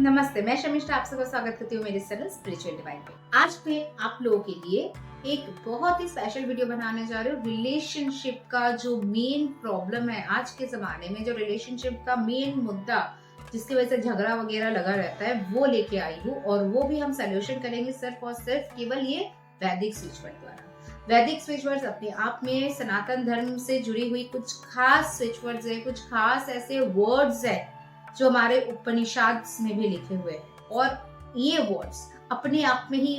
नमस्ते, मैं शर्मिष्ठा आप सबका स्वागत करती हूँ मेरे चैनल स्पिरिचुअल डिवाइन पे। आज मैं आप लोगों के लिए एक बहुत ही स्पेशल वीडियो बनाने जा रही हूँ। रिलेशनशिप का जो मेन प्रॉब्लम है आज के जमाने में, जो रिलेशनशिप का मेन मुद्दा जिसकी वजह से झगड़ा वगैरह लगा रहता है, वो लेके आई हूँ। और वो भी हम सोल्यूशन करेंगे सिर्फ और सिर्फ केवल ये वैदिक स्विच वर्ड द्वारा। वैदिक स्विच वर्ड्स अपने आप में सनातन धर्म से जुड़ी हुई कुछ खास स्विच वर्ड्स है, कुछ खास ऐसे वर्ड्स है जो हमारे उपनिषद में भी लिखे हुए हैं। और ये वर्ड्स अपने आप में ही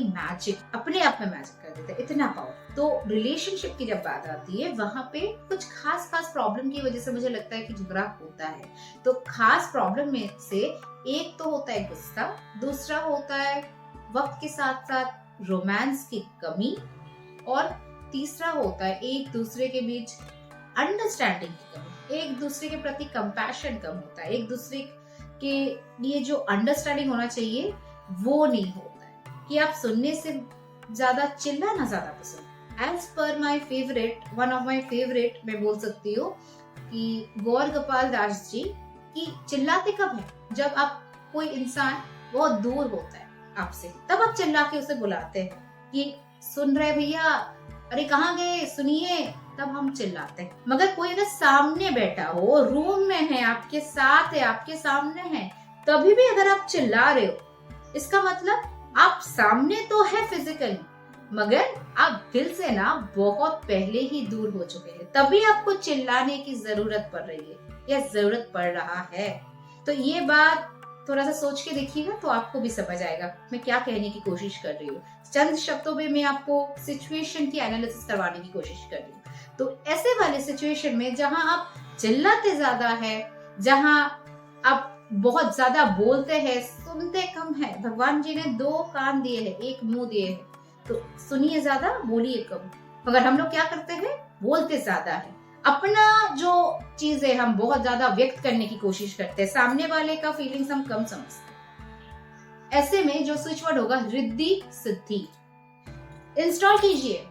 अपने आप में मैजिक कर देते हैं, इतना पावर। तो रिलेशनशिप की जब बात आती है, वहां पे कुछ खास प्रॉब्लम की वजह से मुझे लगता है कि झगड़ा होता है। तो खास प्रॉब्लम में से एक तो होता है गुस्सा, दूसरा होता है वक्त के साथ साथ रोमांस की कमी, और तीसरा होता है एक दूसरे के बीच अंडरस्टैंडिंग की कमी, एक दूसरे के प्रति कंपैशन कम होता है, एक दूसरे के लिए जो अंडरस्टैंडिंग होना चाहिए वो नहीं होता है, कि आप सुनने से ज्यादा चिल्लाना ज्यादा पसंद। As per my favourite, one of my favourite मैं बोल सकती हूँ कि गौर गोपाल दास जी की चिल्लाते कब है? जब आप कोई इंसान बहुत दूर होता है आपसे, तब आप चिल्ला के उसे बुलाते हैं कि सुन रहे भैया, अरे कहाँ गए, सुनिए, तब हम चिल्लाते हैं। मगर कोई अगर सामने बैठा हो, रूम में है, आपके साथ है, आपके सामने है, तभी भी अगर आप चिल्ला रहे हो, इसका मतलब आप सामने तो है फिजिकली, मगर आप दिल से ना बहुत पहले ही दूर हो चुके हैं, तभी आपको चिल्लाने की जरूरत पड़ रही है या जरूरत पड़ रहा है। तो ये बात थोड़ा सा सोच के देखिएगा तो आपको भी समझ आएगा मैं क्या कहने की कोशिश कर रही हूँ। चंद शब्दों में मैं आपको सिचुएशन की एनालिसिस करवाने की कोशिश कर रही हूँ। तो ऐसे वाले सिचुएशन में जहां आप चिल्लाते ज्यादा है, जहां आप बहुत ज्यादा बोलते हैं, सुनते कम है। भगवान जी ने दो कान दिए हैं, एक मुंह दिए हैं, तो सुनिए ज्यादा, बोलिए कम। मगर हम लोग क्या करते हैं? बोलते ज्यादा है, अपना जो चीज है हम बहुत ज्यादा व्यक्त करने की कोशिश करते हैं, सामने वाले का फीलिंग्स हम कम समझते हैं। ऐसे में जो स्विच वर्ड होगा रिद्धि सिद्धि, इंस्टॉल कीजिए।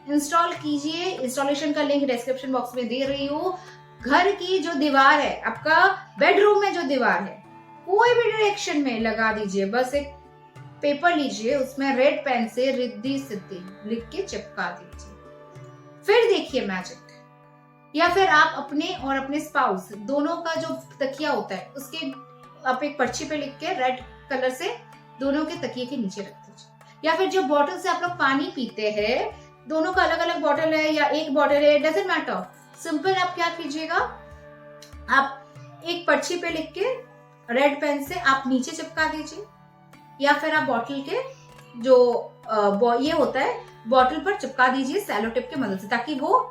इंस्टॉलेशन का लिंक डिस्क्रिप्शन बॉक्स में दे रही हूँ। घर की जो दीवार है, आपका बेडरूम में जो दीवार है, कोई भी डायरेक्शन में लगा दीजिए। बस एक पेपर लीजिए, उसमें रेड पेन से रिद्धि सिद्धि लिख के चिपका दीजिए, फिर देखिए मैजिक। या फिर आप अपने और अपने स्पाउस दोनों का जो तकिया होता है, उसके आप एक पर्ची पे लिख के रेड कलर से दोनों के तकिए के नीचे रख दीजिए। या फिर जो बॉटल से आप लोग पानी पीते हैं, दोनों का अलग अलग बॉटल है या एक बॉटल है, डजंट मैटर। सिंपल आप क्या कीजिएगा, आप एक पर्ची पे लिख के रेड पेन से आप नीचे चिपका दीजिए, या फिर आप बॉटल के जो ये होता है बॉटल पर चिपका दीजिए सेलो टेप की मदद से, ताकि वो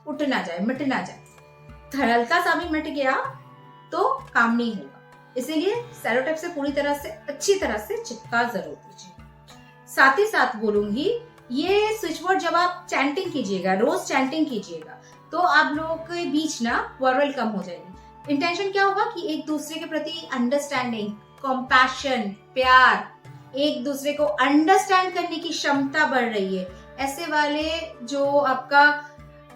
उठ ना जाए, मिट ना जाए। हल्का सा भी मिट गया तो काम नहीं होगा, इसीलिए सेलो टेप से पूरी तरह से अच्छी तरह से चिपका जरूर दीजिए। साथ ही साथ बोलूंगी, ये स्विच वर्ड जब आप चैंटिंग कीजिएगा, रोज चैंटिंग कीजिएगा, तो आप लोगों के बीच ना वर्बल कम हो जाएगी। इंटेंशन क्या होगा कि एक दूसरे के प्रति अंडरस्टैंडिंग, कंपैशन, प्यार, एक दूसरे को अंडरस्टैंड करने की क्षमता बढ़ रही है। ऐसे वाले जो आपका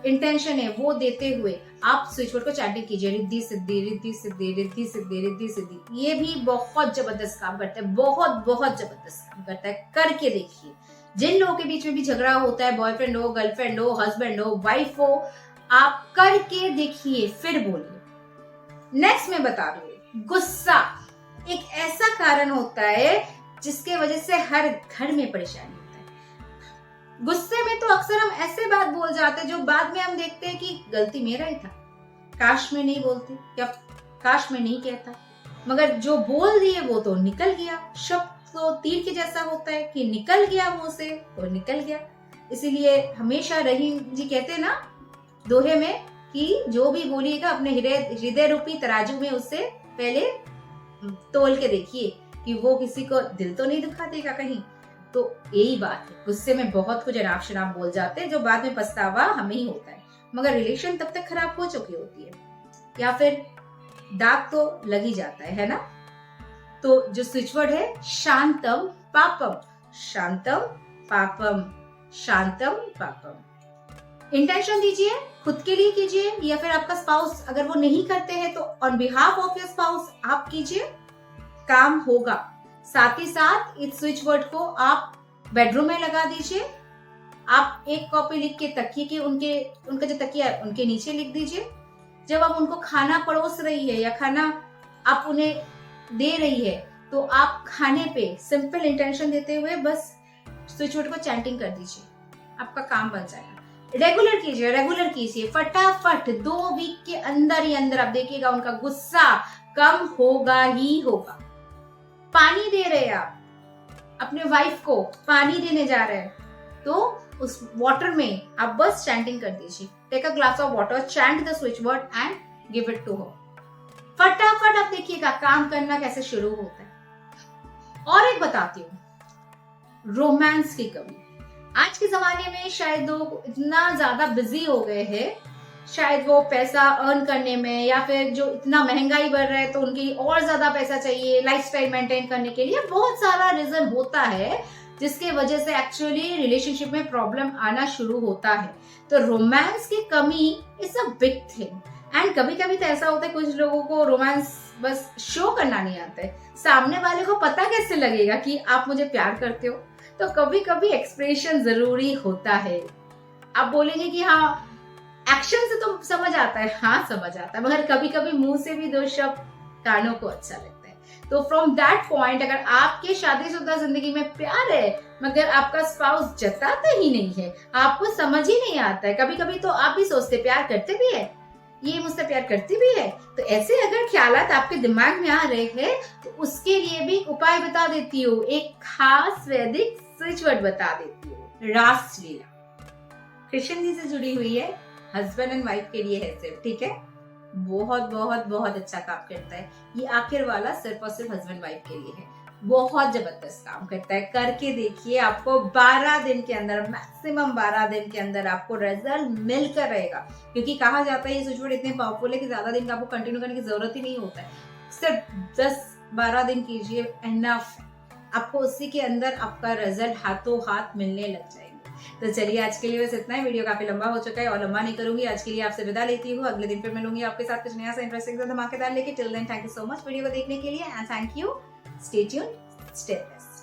इंटेंशन है वो देते हुए आप स्विच वर्ड को चैंटिंग कीजिए, रिद्धि सिद्धि रिद्धि सिद्धि रिद्धि सिद्धि रिद्धि सिद्धि। ये भी बहुत जबरदस्त काम करता है, बहुत जबरदस्त काम करता है, करके देखिए। जिन लोगों के बीच में भी झगड़ा होता है, बॉयफ्रेंड हो, गर्लफ्रेंड हो, हस्बैंड हो, वाइफ हो, आप करके देखिए, फिर बोलिए। नेक्स्ट मैं बता दूं, गुस्सा एक ऐसा कारण होता है जिसके वजह से हर घर में परेशानी होता है। गुस्से में तो अक्सर हम ऐसे बात बोल जाते हैं जो बाद में हम देखते हैं कि गलती मेरा ही था, काश मैं नहीं बोलती या काश मैं नहीं कहता। मगर जो बोल दिए वो तो निकल गया। शब्द तो तीर के जैसा होता है कि निकल गया मुंह से और निकल गया। इसीलिए हमेशा रहीम जी कहते हैं ना दोहे में कि जो भी बोलिएगा अपने हृदय रूपी तराजू में उससे पहले तोल के देखिए कि वो किसी को दिल तो नहीं दुखा देगा कहीं। तो यही बात है, गुस्से में बहुत कुछ अनाप शनाप बोल जाते हैं जो बाद में पछतावा हमें ही होता है, मगर रिलेशन तब तक खराब हो चुकी होती है, या फिर दाग तो लग ही जाता है ना। तो जो स्विच वर्ड है शांतम पापम, शांतम पापम, शांतम पापम। इंटेंशन दीजिए, खुद के लिए कीजिए, या फिर आपका स्पाउस अगर वो नहीं करते हैं तो on behalf of your spouse आप कीजिए। काम होगा। साथ ही साथ इस स्विच वर्ड को आप बेडरूम में लगा दीजिए। आप एक कॉपी लिख के तकिए के उनका जो तकिया है उनके नीचे लिख दीजिए। जब आप उनको खाना परोस रही है या खाना आप उन्हें दे रही है तो आप खाने पे सिंपल इंटेंशन देते हुए बस स्विच वर्ड को चैंटिंग कर दीजिए, आपका काम बन जाएगा। रेगुलर कीजिए, फटाफट 2 वीक के अंदर ही अंदर आप देखिएगा उनका गुस्सा कम होगा ही होगा। पानी दे रहे हैं आप अपने वाइफ को, पानी देने जा रहे हैं तो उस वाटर में आप बस चैंटिंग कर दीजिए, take a glass of water, chant the switch word and give it to her. फटाफट आप देखिएगा काम करना कैसे शुरू होता है। और एक बताती हूँ, रोमांस की कमी। आज के जमाने में शायद लोग इतना ज्यादा बिजी हो गए हैं, शायद वो पैसा अर्न करने में या फिर जो इतना महंगाई बढ़ रहा है तो उनके लिए और ज्यादा पैसा चाहिए लाइफस्टाइल मेंटेन करने के लिए, बहुत सारा रीजन होता है जिसके वजह से एक्चुअली रिलेशनशिप में प्रॉब्लम आना शुरू होता है। तो रोमांस की कमी is a big thing. And कभी कभी तो ऐसा होता है कुछ लोगों को रोमांस बस शो करना नहीं आता है, सामने वाले को पता कैसे लगेगा कि आप मुझे प्यार करते हो। तो कभी कभी एक्सप्रेशन जरूरी होता है। आप बोलेंगे कि हाँ एक्शन से तो समझ आता है, हाँ समझ आता है, मगर कभी कभी मुंह से भी 2 शब्द कानों को अच्छा लगता है। तो फ्रॉम दैट पॉइंट अगर आपके शादीशुदा जिंदगी में प्यार है मगर आपका स्पाउस जताता ही नहीं है, आपको समझ ही नहीं आता है, कभी कभी तो आप भी सोचते प्यार करते भी है, ये मुझसे प्यार करती भी है, तो ऐसे अगर ख्यालात आपके दिमाग में आ रहे हैं तो उसके लिए भी उपाय बता देती हूँ, एक खास वैदिक स्विच वर्ड बता देती हूँ, रासलीला। कृष्ण जी से जुड़ी हुई है, हस्बैंड एंड वाइफ के लिए है सिर्फ, ठीक है। बहुत बहुत बहुत अच्छा काम करता है ये आखिर वाला, सिर्फ और सिर्फ हस्बैंड वाइफ के लिए है, बहुत जबरदस्त काम करता है। करके देखिए, आपको 12 दिन के अंदर, मैक्सिमम 12 दिन के अंदर आपको रिजल्ट मिलकर रहेगा। क्योंकि कहा जाता है ये स्विच वर्ड इतने पावरफुल है कि ज्यादा दिन का आपको कंटिन्यू करने की जरूरत ही नहीं होता है, सिर्फ 10-12 दिन कीजिए, एनफ। आपको उसी के अंदर आपका रिजल्ट हाथों हाथ मिलने लग जाएगा। तो चलिए आज के लिए बस इतना ही, वीडियो काफी लंबा हो चुका है और लंबा नहीं करूंगी, आज के लिए आपसे विदा लेती हूँ। अगले दिन फिर मिलूंगी आपके साथ कुछ नया सा इंटरेस्टिंग धमाकेदार लेके। Till then thank you so much video को देखने के लिए and thank you, stay tuned, stay blessed.